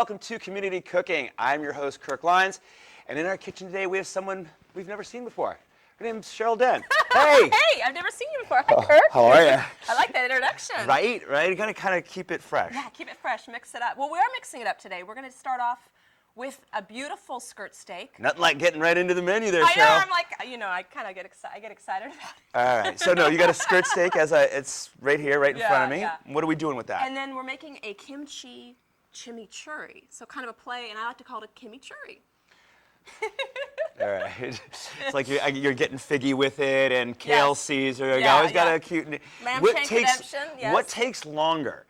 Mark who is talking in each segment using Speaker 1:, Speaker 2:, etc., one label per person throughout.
Speaker 1: welcome to Community Cooking. I'm your host, Kirk Leins, and in our kitchen today we have someone we've never seen before. Her name's Cheryl Dent. Hey!
Speaker 2: Hey, I've never seen you before. Hi, Kirk.
Speaker 1: How are you?
Speaker 2: I like that introduction.
Speaker 1: Right? You gotta kind of keep it fresh.
Speaker 2: Yeah, keep it fresh, mix it up. Well, we are mixing it up today. We're going to start off with a beautiful skirt steak.
Speaker 1: Nothing like getting right into the menu there,
Speaker 2: I
Speaker 1: Cheryl.
Speaker 2: know, I'm like, I kind of get excited. I get excited about it.
Speaker 1: All right, so no, you got a skirt steak it's right here, right in front of me.
Speaker 2: Yeah.
Speaker 1: What are we doing with that?
Speaker 2: And then we're making a kimchi chimichurri. So kind of a play, and I like to call it a Kimichurri.
Speaker 1: All right. It's like you're getting figgy with it, and kale
Speaker 2: Yes.
Speaker 1: Caesar. You
Speaker 2: Yeah,
Speaker 1: always got
Speaker 2: yeah.
Speaker 1: a cute.
Speaker 2: Lamb shank redemption, yes.
Speaker 1: What takes longer?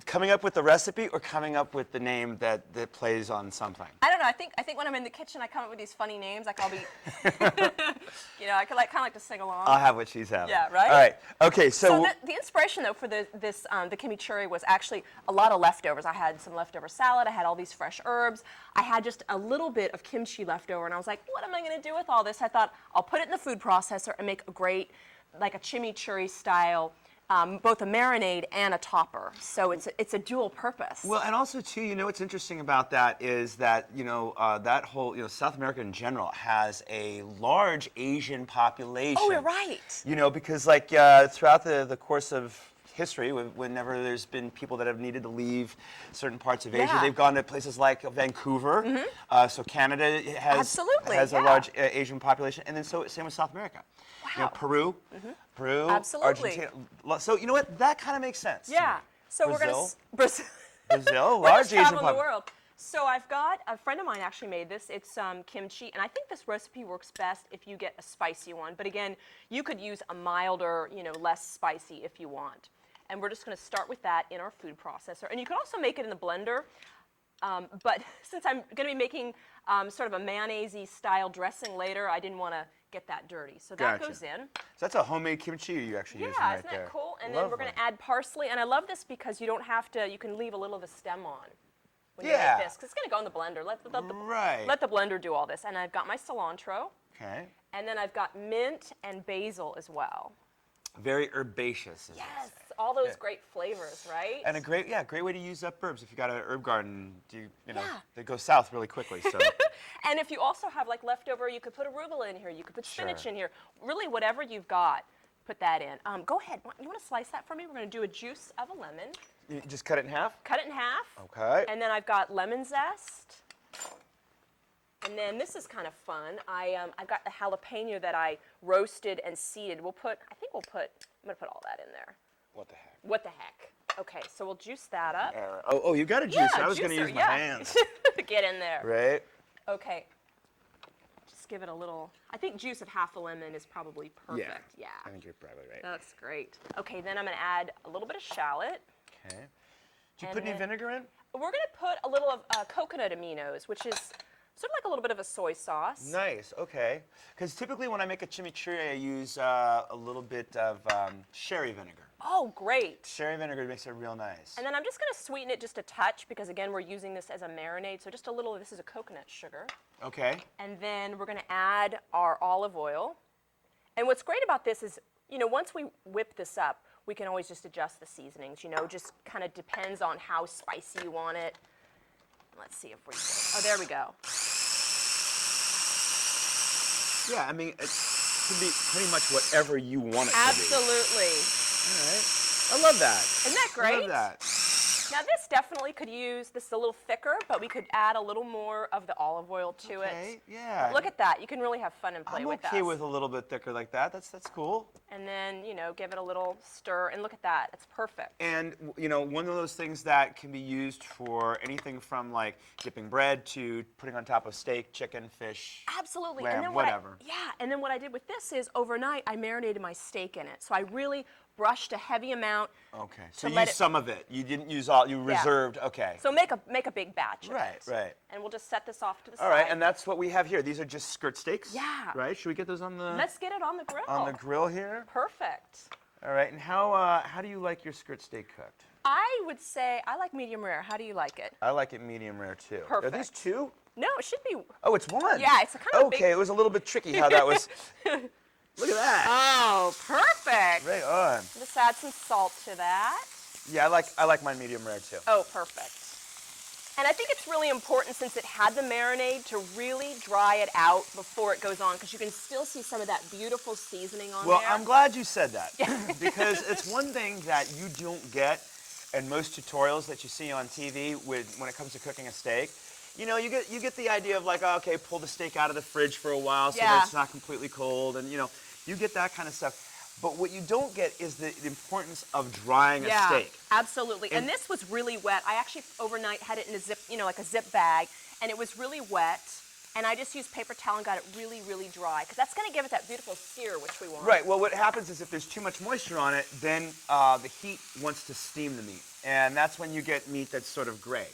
Speaker 1: Coming up with the recipe or coming up with the name that plays on something?
Speaker 2: I don't know. I think when I'm in the kitchen, I come up with these funny names. Like I'll be, I could kind of like to sing along.
Speaker 1: I'll have what she's having.
Speaker 2: Yeah, right?
Speaker 1: All right. Okay,
Speaker 2: So the inspiration, though, for the Kimichurri was actually a lot of leftovers. I had some leftover salad. I had all these fresh herbs. I had just a little bit of kimchi left over, and I was like, what am I going to do with all this? I thought, I'll put it in the food processor and make a great, like a chimichurri style, both a marinade and a topper. So it's a dual purpose.
Speaker 1: Well, and also too, what's interesting about that is that that whole South America in general has a large Asian population.
Speaker 2: Oh, you're right.
Speaker 1: Because like throughout the course of history, whenever there's been people that have needed to leave certain parts of Asia,
Speaker 2: Yeah.
Speaker 1: they've gone to places like Vancouver.
Speaker 2: Mm-hmm.
Speaker 1: So Canada has
Speaker 2: Absolutely,
Speaker 1: a
Speaker 2: yeah.
Speaker 1: large Asian population, and then same with South America.
Speaker 2: Wow.
Speaker 1: Peru,
Speaker 2: Absolutely.
Speaker 1: Argentina. So you know what? That kind of makes sense. to
Speaker 2: Yeah.
Speaker 1: me.
Speaker 2: So
Speaker 1: Brazil.
Speaker 2: we're going to
Speaker 1: Brazil,
Speaker 2: We're
Speaker 1: large
Speaker 2: just
Speaker 1: Asian
Speaker 2: traveling the
Speaker 1: population.
Speaker 2: world. So I've got a friend of mine actually made this. It's kimchi, and I think this recipe works best if you get a spicy one. But again, you could use a milder, less spicy if you want. And we're just going to start with that in our food processor. And you could also make it in the blender. But since I'm going to be making sort of a mayonnaise-y style dressing later, I didn't want to get that dirty. So that
Speaker 1: Gotcha.
Speaker 2: goes in.
Speaker 1: So that's a homemade kimchi you're actually using
Speaker 2: Yeah,
Speaker 1: right
Speaker 2: isn't
Speaker 1: there.
Speaker 2: that cool? And then we're going to add parsley. And I love this because you don't have to, you can leave a little of the stem on when you
Speaker 1: Yeah.
Speaker 2: make this. Because it's going to go in the blender.
Speaker 1: Right.
Speaker 2: Let the blender do all this. And I've got my cilantro.
Speaker 1: Okay.
Speaker 2: And then I've got mint and basil as well.
Speaker 1: Very herbaceous. As
Speaker 2: Yes,
Speaker 1: they say.
Speaker 2: all those
Speaker 1: Yeah.
Speaker 2: great flavors, right?
Speaker 1: And a great way to use up herbs. If you got an herb garden,
Speaker 2: Yeah.
Speaker 1: they go south really quickly. So.
Speaker 2: And if you also have like leftover, you could put arugula in here. You could put spinach
Speaker 1: Sure.
Speaker 2: in here. Really, whatever you've got, put that in. Go ahead. You want to slice that for me? We're going to do a juice of a lemon.
Speaker 1: You just cut it in half.
Speaker 2: Cut it in half.
Speaker 1: Okay.
Speaker 2: And then I've got lemon zest. And then this is kind of fun. I've got the jalapeno that I roasted and seeded. I'm going to put all that in there.
Speaker 1: What the heck?
Speaker 2: What the heck? Okay, so we'll juice that up.
Speaker 1: Oh, you got a juicer. I was going to
Speaker 2: juicer,
Speaker 1: use my hands.
Speaker 2: Get in there.
Speaker 1: Right.
Speaker 2: Okay. Just give it a little. I think juice of half a lemon is probably perfect. Yeah.
Speaker 1: I think you're probably right.
Speaker 2: That's great. Okay, then I'm going to add a little bit of shallot.
Speaker 1: Okay. Did you
Speaker 2: And
Speaker 1: put any
Speaker 2: then-
Speaker 1: vinegar in?
Speaker 2: We're going to put a little of coconut aminos, which is sort of like a little bit of a soy sauce.
Speaker 1: Nice. Okay. Because typically when I make a chimichurri, I use a little bit of sherry vinegar.
Speaker 2: Oh, great.
Speaker 1: Sherry vinegar makes it real nice.
Speaker 2: And then I'm just going to sweeten it just a touch because, again, we're using this as a marinade. So just a little, this is a coconut sugar.
Speaker 1: Okay.
Speaker 2: And then we're going to add our olive oil. And what's great about this is, once we whip this up, we can always just adjust the seasonings. Just kind of depends on how spicy you want it. Let's see if we can. Oh, there we go.
Speaker 1: Yeah, I mean, it can be pretty much whatever you want it
Speaker 2: Absolutely.
Speaker 1: to be. All right. I love that.
Speaker 2: Isn't that great?
Speaker 1: I love that.
Speaker 2: Now this definitely could use, this is a little thicker, but we could add a little more of the olive oil to
Speaker 1: Okay,
Speaker 2: it.
Speaker 1: yeah.
Speaker 2: Look at that. You can really have fun and play
Speaker 1: I'm
Speaker 2: with
Speaker 1: okay
Speaker 2: us.
Speaker 1: with a little bit thicker like that. That's cool.
Speaker 2: And then, give it a little stir, and look at that. It's perfect.
Speaker 1: And, one of those things that can be used for anything from like dipping bread to putting on top of steak, chicken, fish,
Speaker 2: Absolutely.
Speaker 1: lamb,
Speaker 2: and then
Speaker 1: whatever.
Speaker 2: and then what I did with this is overnight I marinated my steak in it. So I really brushed a heavy amount.
Speaker 1: Okay. So
Speaker 2: to
Speaker 1: you
Speaker 2: let
Speaker 1: used
Speaker 2: it-
Speaker 1: some of it. You didn't use all. You reserved. Okay.
Speaker 2: So make a big batch of
Speaker 1: Right,
Speaker 2: it.
Speaker 1: right.
Speaker 2: And we'll just set this off to the side.
Speaker 1: All right, and that's what we have here. These are just skirt steaks.
Speaker 2: Yeah.
Speaker 1: Right. Should we get those on the
Speaker 2: Let's get it on the grill.
Speaker 1: grill here?
Speaker 2: Perfect.
Speaker 1: All right. And how do you like your skirt steak cooked?
Speaker 2: I would say I like medium rare. How do you like it?
Speaker 1: I like it medium rare too.
Speaker 2: Perfect.
Speaker 1: Are these two?
Speaker 2: No, it should be.
Speaker 1: Oh, it's one.
Speaker 2: Yeah, it's a kind of
Speaker 1: okay,
Speaker 2: big-
Speaker 1: it was a little bit tricky how that was. Look at that.
Speaker 2: Oh, perfect.
Speaker 1: Right on.
Speaker 2: Just add some salt to that.
Speaker 1: Yeah, I like mine medium rare too.
Speaker 2: Oh, perfect. And I think it's really important, since it had the marinade, to really dry it out before it goes on, because you can still see some of that beautiful seasoning on
Speaker 1: Well,
Speaker 2: there.
Speaker 1: I'm glad you said that because it's one thing that you don't get in most tutorials that you see on TV when it comes to cooking a steak. You know, you get the idea of like, oh, okay, pull the steak out of the fridge for a while so that it's not completely cold, and you get that kind of stuff. But what you don't get is the importance of drying a steak.
Speaker 2: Absolutely. And this was really wet. I actually overnight had it in a zip, like a zip bag, and it was really wet. And I just used paper towel and got it really, really dry, because that's going to give it that beautiful sear, which we want.
Speaker 1: Right. Well, what happens is if there's too much moisture on it, then the heat wants to steam the meat, and that's when you get meat that's sort of gray.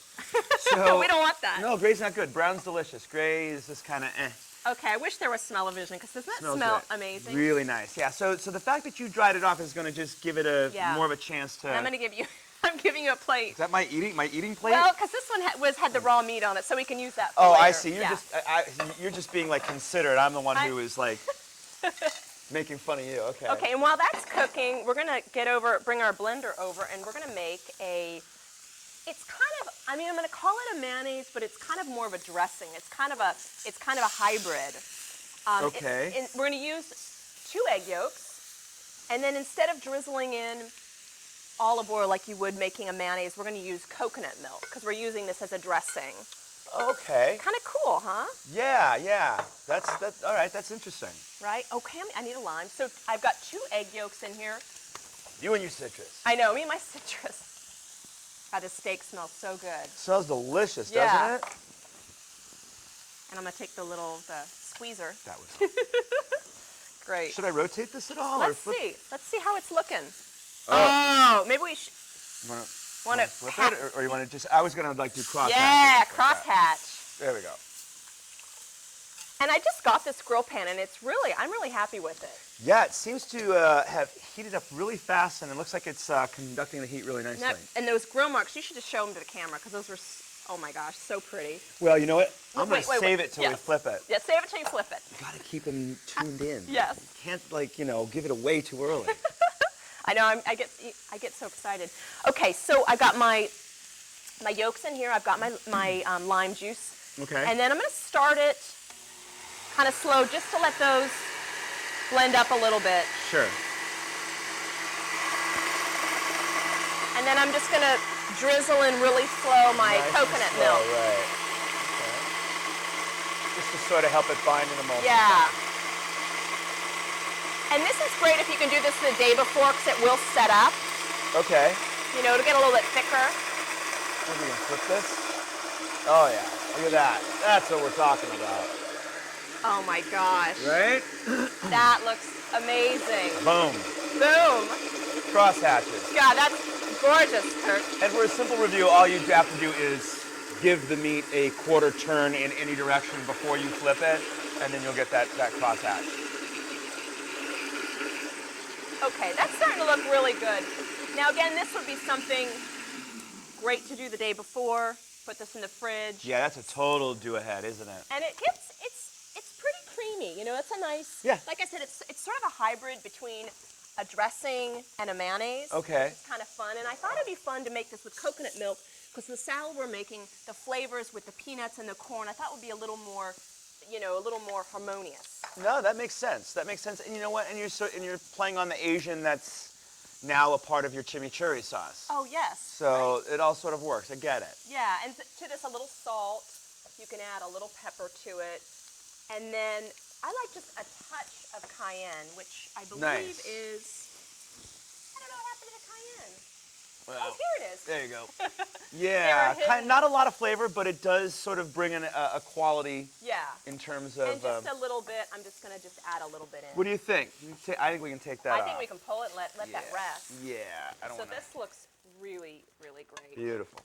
Speaker 1: So
Speaker 2: we don't want that.
Speaker 1: No, gray's not good. Brown's delicious. Gray is just kind of eh.
Speaker 2: Okay, I wish there was smell-o-vision, because doesn't that smell amazing?
Speaker 1: Really nice. Yeah. So the fact that you dried it off is going to just give it more of a chance to.
Speaker 2: And I'm going to give you. I'm giving you a plate.
Speaker 1: Is that my eating plate?
Speaker 2: Well, because this one had the raw meat on it, so we can use that for
Speaker 1: Oh,
Speaker 2: later.
Speaker 1: I see. You're just being like considerate. I'm the one who is like making fun of you. Okay.
Speaker 2: Okay, and while that's cooking, we're gonna bring our blender over, and we're gonna make it's kind of, I'm gonna call it a mayonnaise, but it's kind of more of a dressing. It's kind of a hybrid.
Speaker 1: Okay.
Speaker 2: We're gonna use 2 egg yolks, and then instead of drizzling in olive oil like you would making a mayonnaise, we're going to use coconut milk, because we're using this as a dressing.
Speaker 1: Okay.
Speaker 2: Kind of cool, huh?
Speaker 1: Yeah. That's all right. That's interesting.
Speaker 2: Right? Okay, I need a lime. So I've got 2 egg yolks in here.
Speaker 1: You and your citrus.
Speaker 2: I know, me and my citrus. God, this steak smells so good.
Speaker 1: Smells delicious, doesn't it?
Speaker 2: And I'm going to take the squeezer.
Speaker 1: That was.
Speaker 2: Great.
Speaker 1: Should I rotate this at all?
Speaker 2: Let's see. Let's see how it's looking. Oh, maybe we should.
Speaker 1: Want to flip it, or you want to just? I was gonna like do cross.
Speaker 2: Yeah, crosshatch.
Speaker 1: There we go.
Speaker 2: And I just got this grill pan, and I'm really happy with it.
Speaker 1: Yeah, it seems to have heated up really fast, and it looks like it's conducting the heat really nicely.
Speaker 2: And those grill marks, you should just show them to the camera, because those were, oh my gosh, so pretty.
Speaker 1: Well, you know what? I'm gonna save it till we flip it.
Speaker 2: Yeah, save it till you flip it.
Speaker 1: You gotta keep them tuned in.
Speaker 2: Yes.
Speaker 1: You can't give it away too early.
Speaker 2: I know, I get so excited. Okay, so I got my yolks in here. I've got my lime juice.
Speaker 1: Okay.
Speaker 2: And then I'm going to start it kind of slow, just to let those blend up a little bit.
Speaker 1: Sure.
Speaker 2: And then I'm just going to drizzle in really slow my coconut milk.
Speaker 1: Right. Okay. Just to sort of help it bind in the moment.
Speaker 2: Yeah. And this is great if you can do this the day before, because it will set up.
Speaker 1: Okay.
Speaker 2: It'll get a little bit thicker.
Speaker 1: Maybe we can flip this. Oh yeah, look at that. That's what we're talking about.
Speaker 2: Oh my gosh.
Speaker 1: Right?
Speaker 2: That looks amazing.
Speaker 1: Boom.
Speaker 2: Boom.
Speaker 1: Cross hatches.
Speaker 2: God, that's gorgeous, Kirk.
Speaker 1: And for a simple review, all you have to do is give the meat a quarter turn in any direction before you flip it, and then you'll get that cross hatch.
Speaker 2: Okay, that's starting to look really good. Now again, this would be something great to do the day before. Put this in the fridge.
Speaker 1: Yeah, that's a total do-ahead, isn't it?
Speaker 2: And it's pretty creamy. It's a nice.
Speaker 1: Yeah.
Speaker 2: Like I said, it's sort of a hybrid between a dressing and a mayonnaise.
Speaker 1: Okay.
Speaker 2: It's kind of fun, and I thought it'd be fun to make this with coconut milk, because the salad we're making, the flavors with the peanuts and the corn, I thought would be a little more harmonious.
Speaker 1: No, that makes sense. That makes sense. And you know what? And you're playing on the Asian that's now a part of your chimichurri sauce.
Speaker 2: Oh yes.
Speaker 1: So it all sort of works. I get it.
Speaker 2: Yeah, and to this a little salt. You can add a little pepper to it, and then I like just a touch of cayenne, which I believe is. I don't know what happened to the cayenne.
Speaker 1: Well,
Speaker 2: oh, here it is.
Speaker 1: There you go. Yeah, not a lot of flavor, but it does sort of bring in a quality.
Speaker 2: Yeah.
Speaker 1: In terms of.
Speaker 2: And just a little bit. I'm just gonna add a little bit in.
Speaker 1: What do you think? I think we can take that
Speaker 2: I
Speaker 1: off.
Speaker 2: think we can pull it and let that rest.
Speaker 1: Yeah, I don't
Speaker 2: So
Speaker 1: want
Speaker 2: this looks really, really great.
Speaker 1: Beautiful.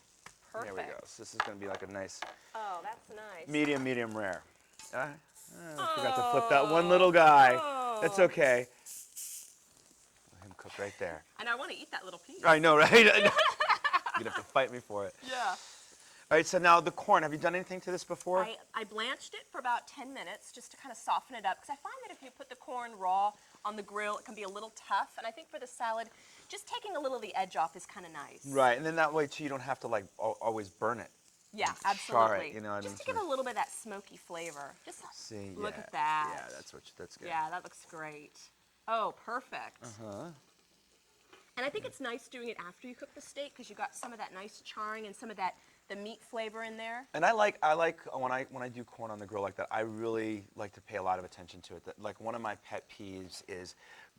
Speaker 2: Perfect.
Speaker 1: There we go. So this is going to be like a nice.
Speaker 2: Oh, that's nice.
Speaker 1: Medium rare. I forgot to flip that one little guy.
Speaker 2: Oh.
Speaker 1: That's okay. Let him cook right there.
Speaker 2: And I want to eat that little piece.
Speaker 1: I know, right? You're going to have to fight me for it.
Speaker 2: Yeah.
Speaker 1: All right, so now the corn. Have you done anything to this before?
Speaker 2: I blanched it for about 10 minutes just to kind of soften it up, because I find that if you put the corn raw on the grill, it can be a little tough. And I think for the salad, just taking a little of the edge off is kind of nice.
Speaker 1: Right, and then that way, too, you don't have to, always burn it.
Speaker 2: Yeah,
Speaker 1: char
Speaker 2: absolutely.
Speaker 1: it, you know what I mean?
Speaker 2: Just to give a little bit of that smoky flavor. Just
Speaker 1: See,
Speaker 2: look
Speaker 1: yeah,
Speaker 2: at that.
Speaker 1: Yeah, that's good.
Speaker 2: Yeah, that looks great. Oh, perfect.
Speaker 1: Uh-huh.
Speaker 2: And I think it's nice doing it after you cook the steak because you got some of that nice charring and some of that the meat flavor in there.
Speaker 1: And I like when I do corn on the grill like that, I really like to pay a lot of attention to it. Like one of my pet peeves is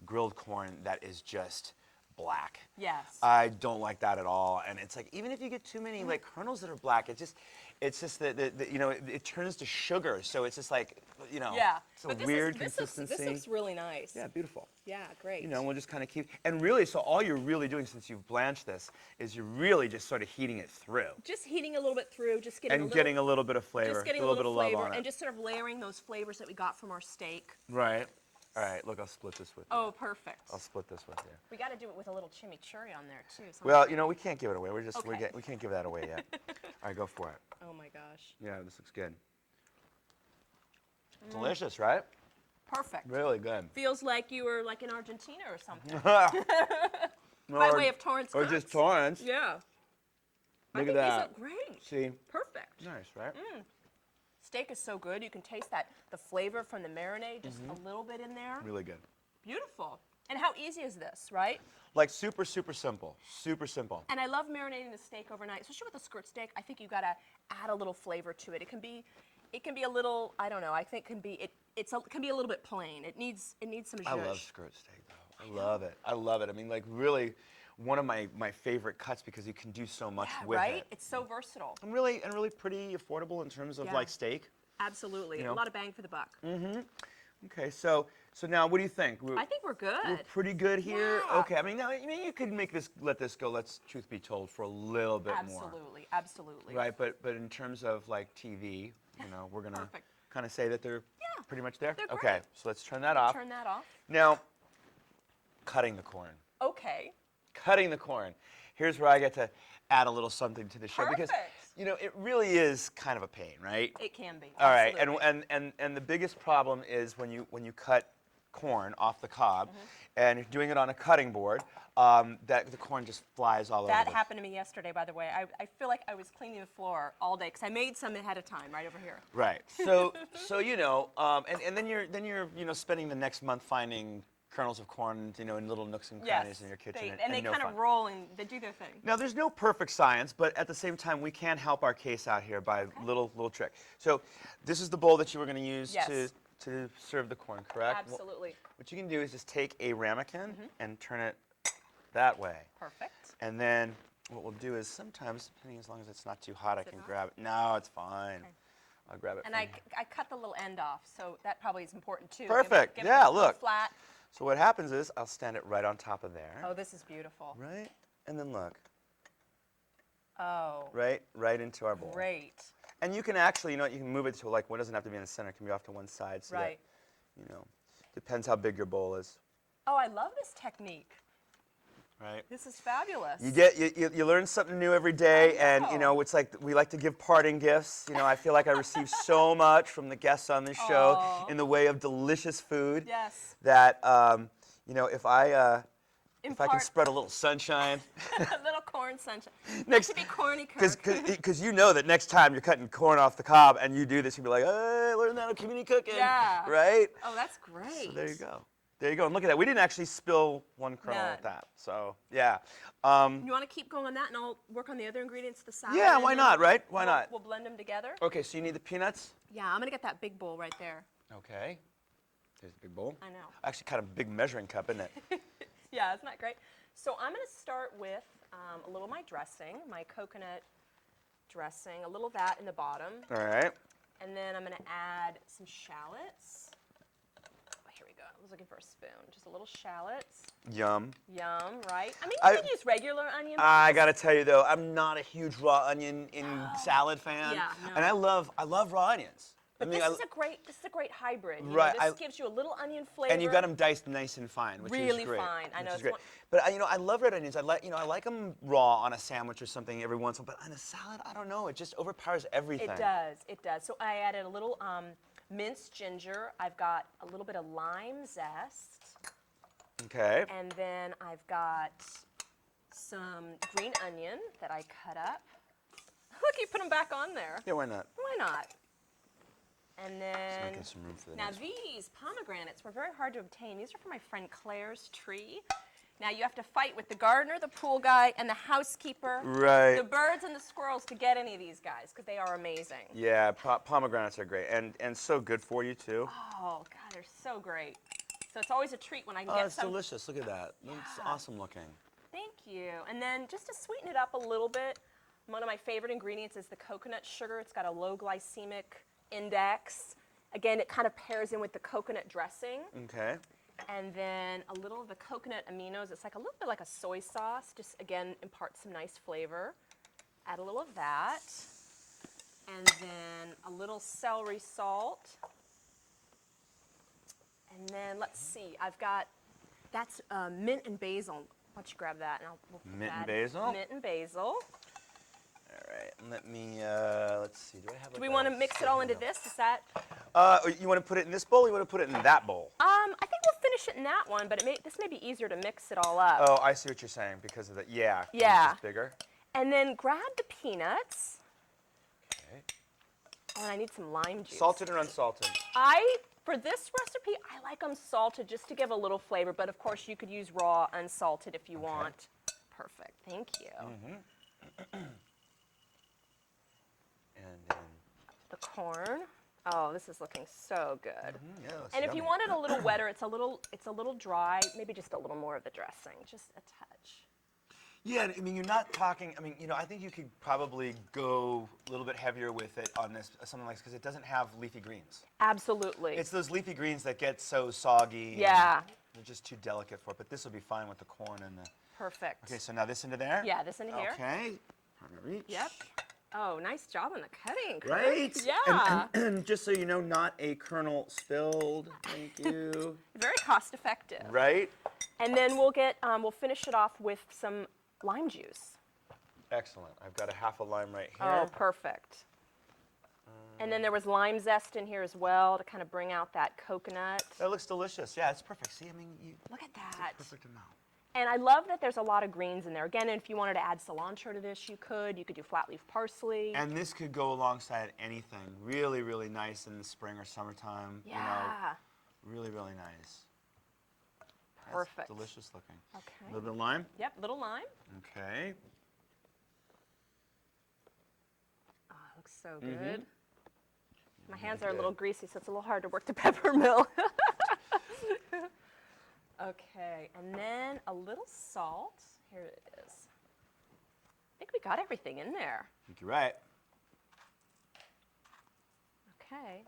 Speaker 1: grilled corn that is just black.
Speaker 2: Yes.
Speaker 1: I don't like that at all. And it's like even if you get too many like kernels that are black, it's just that you know it turns to sugar. So it's just like
Speaker 2: Yeah.
Speaker 1: it's a
Speaker 2: But
Speaker 1: weird
Speaker 2: this
Speaker 1: consistency.
Speaker 2: looks really nice.
Speaker 1: Yeah, beautiful.
Speaker 2: Yeah, great.
Speaker 1: You know, we'll just kind of keep, and really, so all you're really doing since you've blanched this is you're really just sort of heating it through.
Speaker 2: Just heating a little bit through, just getting
Speaker 1: And getting a little bit of flavor,
Speaker 2: just getting
Speaker 1: a little bit of
Speaker 2: flavor,
Speaker 1: love on it.
Speaker 2: and just sort of layering those flavors that we got from our steak.
Speaker 1: Right. All right, look, I'll split this with you.
Speaker 2: Oh, perfect.
Speaker 1: I'll split this with you.
Speaker 2: We got to do it with a little chimichurri on there too.
Speaker 1: Well, you know, we can't give it away.
Speaker 2: Okay.
Speaker 1: We can't give that away yet. All right, go for it.
Speaker 2: Oh my gosh.
Speaker 1: Yeah, this looks good. Delicious, right?
Speaker 2: Perfect.
Speaker 1: Really good.
Speaker 2: Feels like you were like in Argentina or something.
Speaker 1: By
Speaker 2: way of Torrance
Speaker 1: Or
Speaker 2: cuts.
Speaker 1: just Torrance.
Speaker 2: Yeah. I
Speaker 1: Look
Speaker 2: think
Speaker 1: at that.
Speaker 2: these look great.
Speaker 1: See?
Speaker 2: Perfect.
Speaker 1: Nice, right?
Speaker 2: Steak is so good. You can taste the flavor from the marinade, just a little bit in there.
Speaker 1: Really good.
Speaker 2: Beautiful. And how easy is this, right?
Speaker 1: Like super, super simple. Super simple.
Speaker 2: And I love marinating the steak overnight, especially with a skirt steak. I think you got to add a little flavor to it. It can be a little, I don't know. I think can be it can be a little bit plain. It needs some zhuzh.
Speaker 1: I love skirt steak though. I love it. I love it. I mean, like really, one of my favorite cuts because you can do so much with
Speaker 2: right?
Speaker 1: it.
Speaker 2: It's so versatile.
Speaker 1: And really pretty affordable in terms of
Speaker 2: Yeah.
Speaker 1: like steak.
Speaker 2: Absolutely.
Speaker 1: You know?
Speaker 2: A lot of bang for the buck.
Speaker 1: Okay, so now what do you think?
Speaker 2: I think we're good.
Speaker 1: We're pretty good here.
Speaker 2: Yeah.
Speaker 1: Okay, I mean now you could let this go. Let's truth be told for a little bit more.
Speaker 2: Absolutely. Absolutely.
Speaker 1: Right, but in terms of like TV, you know, we're gonna
Speaker 2: Perfect.
Speaker 1: kind of say that they're pretty much there.
Speaker 2: They're
Speaker 1: Okay,
Speaker 2: great.
Speaker 1: so let's turn that off.
Speaker 2: Turn that off.
Speaker 1: Now, cutting the corn.
Speaker 2: Okay.
Speaker 1: Cutting the corn. Here's where I get to add a little something to the show because
Speaker 2: Perfect.
Speaker 1: you know it really is kind of a pain, right?
Speaker 2: It can be.
Speaker 1: All right,
Speaker 2: Absolutely.
Speaker 1: and the biggest problem is when you cut corn off the cob, and you're doing it on a cutting board, that the corn just flies all over.
Speaker 2: That happened to me yesterday, by the way. I feel like I was cleaning the floor all day because I made some ahead of time, right over here.
Speaker 1: Right. So you know, and then you're you know spending the next month finding kernels of corn, you know, in little nooks and crannies in your kitchen,
Speaker 2: and they
Speaker 1: no
Speaker 2: kind
Speaker 1: fun.
Speaker 2: of roll and they do their thing.
Speaker 1: Now, there's no perfect science, but at the same time, we can help our case out here by little trick. So, this is the bowl that you were going to use
Speaker 2: Yes.
Speaker 1: to serve the corn, correct? Well,
Speaker 2: Absolutely.
Speaker 1: what you can do is just take a ramekin and turn it that way.
Speaker 2: Perfect.
Speaker 1: And then what we'll do is sometimes, depending as long as it's not too hot, I
Speaker 2: it
Speaker 1: can
Speaker 2: hot?
Speaker 1: grab it. No, it's fine.
Speaker 2: Okay.
Speaker 1: I'll grab it.
Speaker 2: And
Speaker 1: from
Speaker 2: I cut the little end off, so that probably is important too.
Speaker 1: Perfect.
Speaker 2: Give it
Speaker 1: Yeah,
Speaker 2: a little
Speaker 1: look.
Speaker 2: Flat.
Speaker 1: So what happens is I'll stand it right on top of there.
Speaker 2: Oh, this is beautiful.
Speaker 1: Right? And then look.
Speaker 2: Oh.
Speaker 1: Right into our bowl.
Speaker 2: Great.
Speaker 1: And you can actually, you know, you can move it to like, one doesn't have to be in the center, it can be off to one side. So
Speaker 2: Right.
Speaker 1: that, you know, depends how big your bowl is.
Speaker 2: Oh, I love this technique.
Speaker 1: Right.
Speaker 2: This is fabulous.
Speaker 1: You learn something new every day, and you know, it's like we like to give parting gifts. You know, I feel like I receive so much from the guests on this show
Speaker 2: Aw.
Speaker 1: in the way of delicious food.
Speaker 2: Yes.
Speaker 1: That you know, if I can
Speaker 2: Impart
Speaker 1: spread a little sunshine.
Speaker 2: a little corn sunshine.
Speaker 1: Next-
Speaker 2: Not to be corny, Kirk.
Speaker 1: Because you know that next time you're cutting corn off the cob and you do this, you'll be like, hey, I learned that on community cooking.
Speaker 2: Yeah.
Speaker 1: Right?
Speaker 2: Oh, that's great.
Speaker 1: So there you go. There you go. And look at that. We didn't actually spill one kernel
Speaker 2: None.
Speaker 1: at that. So, yeah.
Speaker 2: You want to keep going on that, and I'll work on the other ingredients to the side?
Speaker 1: Yeah,
Speaker 2: and
Speaker 1: why
Speaker 2: then
Speaker 1: not, right? Why not?
Speaker 2: We'll blend them together.
Speaker 1: Okay, so you need the peanuts.
Speaker 2: Yeah, I'm going to get that big bowl right there.
Speaker 1: Okay. There's the big bowl.
Speaker 2: I know.
Speaker 1: Actually, kind of a big measuring cup, isn't it?
Speaker 2: Yeah, isn't that great? So I'm going to start with a little of my dressing, my coconut dressing, a little of that in the bottom.
Speaker 1: All right.
Speaker 2: And then I'm going to add some shallots. Oh, here we go. I was looking for a spoon. Just a little shallots.
Speaker 1: Yum.
Speaker 2: Yum, right? I mean,
Speaker 1: I-
Speaker 2: you could use regular onion.
Speaker 1: I gotta tell you though, I'm not a huge raw onion in salad fan,
Speaker 2: Yeah, no.
Speaker 1: and I love raw onions.
Speaker 2: But
Speaker 1: I mean,
Speaker 2: this is a great hybrid. You know,
Speaker 1: Right,
Speaker 2: this gives you a little onion flavor.
Speaker 1: and you got them diced nice and fine, which
Speaker 2: Really
Speaker 1: is great.
Speaker 2: fine. I know,
Speaker 1: Which is
Speaker 2: it's
Speaker 1: great.
Speaker 2: one-
Speaker 1: But you know, I love red onions. I like them raw on a sandwich or something every once in a while. But on a salad, I don't know. It just overpowers everything.
Speaker 2: It does. It does. So I added a little minced ginger. I've got a little bit of lime zest.
Speaker 1: Okay.
Speaker 2: And then I've got some green onion that I cut up. look, you put them back on there.
Speaker 1: Yeah, why not?
Speaker 2: Why not? And
Speaker 1: Just
Speaker 2: then,
Speaker 1: making some room for the
Speaker 2: now
Speaker 1: next one.
Speaker 2: these pomegranates were very hard to obtain. These are from my friend Claire's tree. Now you have to fight with the gardener, the pool guy, and the housekeeper,
Speaker 1: Right.
Speaker 2: the birds and the squirrels to get any of these guys because they are amazing.
Speaker 1: Yeah, pomegranates are great and so good for you too.
Speaker 2: Oh, God, they're so great. So it's always a treat when I can
Speaker 1: Oh,
Speaker 2: get
Speaker 1: it's
Speaker 2: some.
Speaker 1: delicious. Look at that. That's
Speaker 2: Yeah.
Speaker 1: awesome looking.
Speaker 2: Thank you. And then just to sweeten it up a little bit, one of my favorite ingredients is the coconut sugar. It's got a low glycemic index. Again, it kind of pairs in with the coconut dressing.
Speaker 1: Okay.
Speaker 2: And then a little of the coconut aminos. It's like a little bit like a soy sauce. Just, again, imparts some nice flavor. Add a little of that. And then a little celery salt. And then, let's see, I've got, that's mint and basil. Why don't you grab that, and we'll put
Speaker 1: Mint and
Speaker 2: that-
Speaker 1: basil?
Speaker 2: Mint and basil.
Speaker 1: All right. Let me. Let's see. Do I have?
Speaker 2: Do we want to mix it all into this? Is that?
Speaker 1: You want to put it in this bowl? Or you want to put it in that bowl?
Speaker 2: I think we'll finish it in that one, but this may be easier to mix it all up.
Speaker 1: Oh, I see what you're saying because of the yeah.
Speaker 2: Yeah.
Speaker 1: It's bigger.
Speaker 2: And then grab the peanuts.
Speaker 1: Okay.
Speaker 2: Oh, and I need some lime juice.
Speaker 1: Salted or unsalted?
Speaker 2: For this recipe, I like them salted just to give a little flavor, but of course you could use raw unsalted if you want. Perfect, thank you.
Speaker 1: And then.
Speaker 2: The corn. Oh, this is looking so good.
Speaker 1: Yeah, that's
Speaker 2: And if you
Speaker 1: yummy.
Speaker 2: want it a little wetter, it's a little dry, maybe just a little more of the dressing, just a touch.
Speaker 1: Yeah, I mean, you're not talking. I mean, I think you could probably go a little bit heavier with it on this, something like this, because it doesn't have leafy greens.
Speaker 2: Absolutely.
Speaker 1: It's those leafy greens that get so soggy.
Speaker 2: Yeah.
Speaker 1: And they're just too delicate for it. But this will be fine with the corn and the.
Speaker 2: Perfect.
Speaker 1: Okay, so now this into there.
Speaker 2: Yeah, this into here.
Speaker 1: Okay. Trying to reach.
Speaker 2: Yep. Oh, nice job on the cutting, Kirk.
Speaker 1: Right?
Speaker 2: Yeah.
Speaker 1: And just so you know, not a kernel spilled. Thank you.
Speaker 2: Very cost effective.
Speaker 1: Right?
Speaker 2: And then we'll finish it off with some lime juice.
Speaker 1: Excellent. I've got a half a lime right here.
Speaker 2: Oh, perfect. And then there was lime zest in here as well to kind of bring out that coconut.
Speaker 1: That looks delicious. Yeah, it's perfect. See, I mean,
Speaker 2: Look at that.
Speaker 1: perfect amount.
Speaker 2: And I love that there's a lot of greens in there. Again, if you wanted to add cilantro to this, you could. You could do flat leaf parsley.
Speaker 1: And this could go alongside anything. Really, really nice in the spring or summertime.
Speaker 2: Yeah.
Speaker 1: Really, really nice.
Speaker 2: Perfect.
Speaker 1: That's delicious looking. A
Speaker 2: Okay.
Speaker 1: little bit of lime.
Speaker 2: Yep, little lime.
Speaker 1: Okay.
Speaker 2: Oh, it looks so good. My hands are a little greasy, so it's a little hard to work the pepper mill. Okay, and then a little salt. Here it is. I think we got everything in there.
Speaker 1: I think you're right.
Speaker 2: Okay,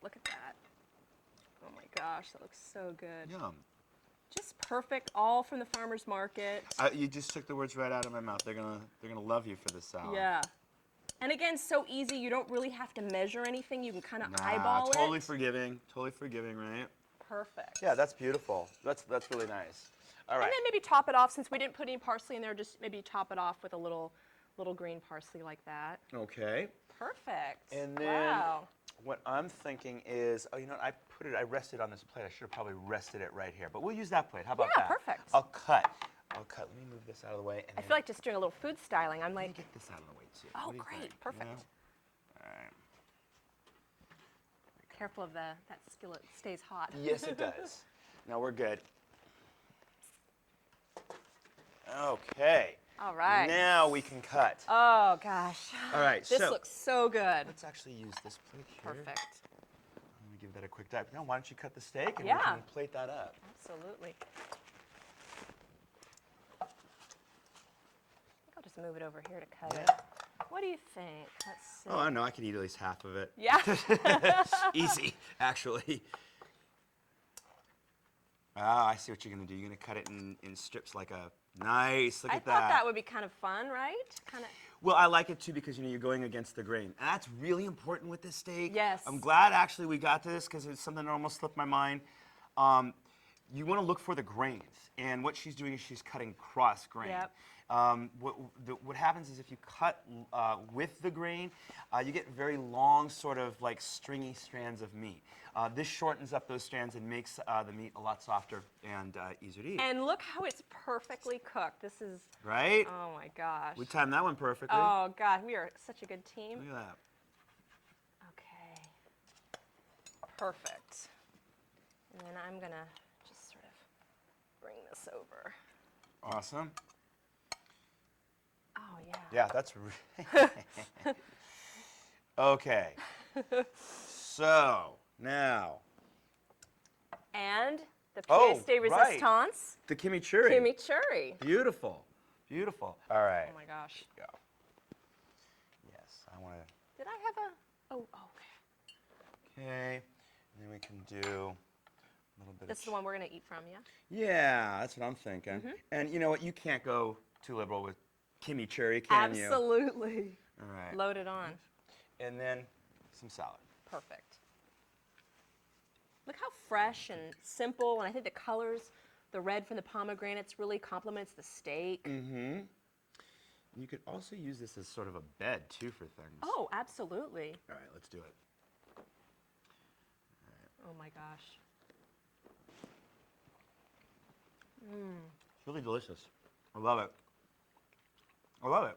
Speaker 2: look at that. Oh my gosh, that looks so good.
Speaker 1: Yum.
Speaker 2: Just perfect, all from the farmer's market.
Speaker 1: You just took the words right out of my mouth. They're gonna love you for this salad.
Speaker 2: Yeah. And again, so easy. You don't really have to measure anything. You can kind of
Speaker 1: Nah,
Speaker 2: eyeball
Speaker 1: totally
Speaker 2: it.
Speaker 1: forgiving. Totally forgiving, right?
Speaker 2: Perfect.
Speaker 1: Yeah, that's beautiful. That's really nice. All right.
Speaker 2: And then maybe top it off, since we didn't put any parsley in there, just maybe top it off with a little green parsley like that.
Speaker 1: Okay.
Speaker 2: Perfect.
Speaker 1: And then
Speaker 2: Wow.
Speaker 1: what I'm thinking is, I rested on this plate. I should have probably rested it right here, but we'll use that plate. How about
Speaker 2: Yeah,
Speaker 1: that?
Speaker 2: perfect.
Speaker 1: I'll cut. Let me move this out of the way. And
Speaker 2: I feel like just doing a little food styling. I'm
Speaker 1: let me
Speaker 2: like,
Speaker 1: get this out of the way too.
Speaker 2: oh,
Speaker 1: What do you
Speaker 2: great,
Speaker 1: think?
Speaker 2: perfect.
Speaker 1: You know? All right.
Speaker 2: Careful of that skillet stays hot.
Speaker 1: Yes, it does. Now we're good. Okay.
Speaker 2: All right.
Speaker 1: Now we can cut.
Speaker 2: Oh gosh.
Speaker 1: All right.
Speaker 2: This
Speaker 1: so
Speaker 2: looks so good.
Speaker 1: let's actually use this plate here.
Speaker 2: Perfect.
Speaker 1: I'm gonna give that a quick dive. Now, why don't you cut the steak and
Speaker 2: Yeah.
Speaker 1: we can plate that up?
Speaker 2: Absolutely. I think I'll just move it over here to cut it. What do you think? Let's see.
Speaker 1: Oh, I know. I could eat at least half of it.
Speaker 2: Yeah.
Speaker 1: Easy, actually. Ah, I see what you're gonna do. You're gonna cut it in strips like a nice. Look
Speaker 2: I
Speaker 1: at
Speaker 2: thought that would be kind of fun, right? Kind of.
Speaker 1: Well, I like it too because you're going against the grain. And that's really important with this steak.
Speaker 2: Yes.
Speaker 1: I'm glad actually we got to this because it's something that almost slipped my mind. you want to look for the grains. And what she's doing is she's cutting cross grain.
Speaker 2: Yep.
Speaker 1: What happens is if you cut with the grain, you get very long, sort of like stringy strands of meat. This shortens up those strands and makes the meat a lot softer and easier to eat.
Speaker 2: And look how it's perfectly cooked. This is,
Speaker 1: Right?
Speaker 2: oh my gosh.
Speaker 1: We timed that one perfectly.
Speaker 2: Oh God, we are such a good team.
Speaker 1: Look at that.
Speaker 2: Okay, perfect. And then I'm gonna just sort of bring this over.
Speaker 1: Awesome.
Speaker 2: Oh yeah.
Speaker 1: Yeah, that's okay. So now
Speaker 2: And the
Speaker 1: Oh,
Speaker 2: pièce de
Speaker 1: right.
Speaker 2: resistance,
Speaker 1: the Kimichurri.
Speaker 2: Kimichurri.
Speaker 1: Beautiful, beautiful. All right.
Speaker 2: Oh my gosh.
Speaker 1: Go. Yes, I want to.
Speaker 2: Did I have a? Oh, okay.
Speaker 1: Okay, and then we can do a little bit
Speaker 2: This is
Speaker 1: of.
Speaker 2: the one we're gonna eat from, yeah.
Speaker 1: Yeah, that's what I'm thinking.
Speaker 2: Mm-hmm.
Speaker 1: And you know what? You can't go too liberal with Kimichurri, can you?
Speaker 2: Absolutely.
Speaker 1: All right.
Speaker 2: Load it on.
Speaker 1: And then some salad.
Speaker 2: Perfect. Look how fresh and simple, and I think the colors, the red from the pomegranates really complements the steak.
Speaker 1: Mm-hmm. You could also use this as sort of a bed too for things.
Speaker 2: Oh, absolutely.
Speaker 1: All right, let's do it.
Speaker 2: Oh my gosh.
Speaker 1: It's really delicious. I love it. I love it.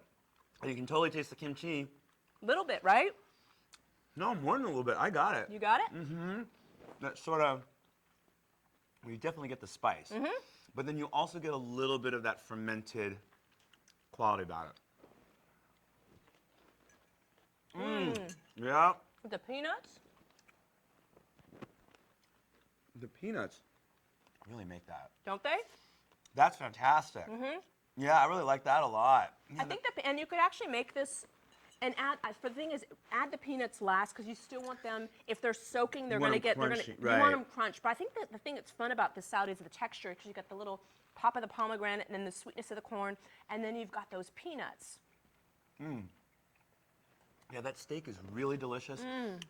Speaker 1: And you can totally taste the kimchi.
Speaker 2: Little bit, right?
Speaker 1: No, more than a little bit. I got it.
Speaker 2: You got it?
Speaker 1: Mm-hmm. That sort of, well, you definitely get the spice.
Speaker 2: Mm-hmm.
Speaker 1: But then you also get a little bit of that fermented quality about it. Yeah.
Speaker 2: The peanuts?
Speaker 1: The peanuts really make that.
Speaker 2: Don't they?
Speaker 1: That's fantastic. Yeah, I really like that a lot.
Speaker 2: I think and you could actually make this and add, for the thing is, add the peanuts last because you still want them, if they're soaking, they're
Speaker 1: Want
Speaker 2: going to
Speaker 1: them
Speaker 2: get,
Speaker 1: crunchy,
Speaker 2: you
Speaker 1: right.
Speaker 2: want them crunch. But I think that the thing that's fun about this salad is the texture because you've got the little pop of the pomegranate and then the sweetness of the corn, and then you've got those peanuts.
Speaker 1: Yeah, that steak is really delicious,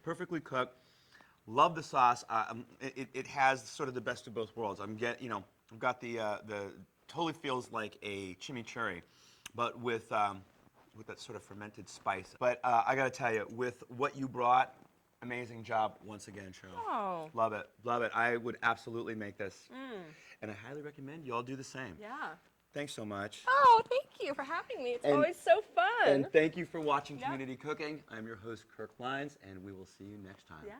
Speaker 1: perfectly cooked. Love the sauce. It has sort of the best of both worlds. I've got the totally feels like a chimichurri, but with that sort of fermented spice. But I got to tell you, with what you brought, amazing job once again, Cheryl.
Speaker 2: Oh.
Speaker 1: Love it, love it. I would absolutely make this, and I highly recommend you all do the same.
Speaker 2: Yeah.
Speaker 1: Thanks so much.
Speaker 2: Oh, thank you for having me. It's always so fun.
Speaker 1: And thank you for watching
Speaker 2: Yeah.
Speaker 1: Community Cooking. I'm your host, Kirk Leins, and we will see you next time.
Speaker 2: Yeah.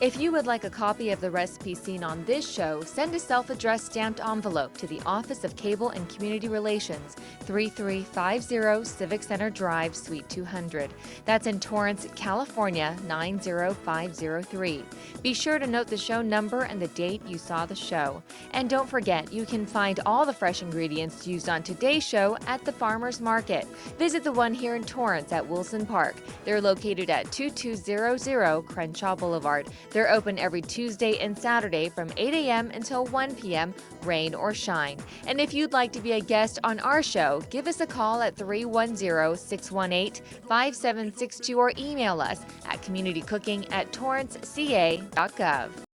Speaker 3: If you would like a copy of the recipe seen on this show, send a self-addressed stamped envelope to the Office of Cable and Community Relations, 3350 Civic Center Drive, Suite 200. That's in Torrance, California, 90503. Be sure to note the show number and the date you saw the show. And don't forget, you can find all the fresh ingredients used on today's show at the Farmers Market. Visit the one here in Torrance at Wilson Park. They're located at 2200 Crenshaw Boulevard. They're open every Tuesday and Saturday from 8 a.m. until 1 p.m., rain or shine. And if you'd like to be a guest on our show, give us a call at 310-618-5762 or email us at communitycooking@torranceca.gov.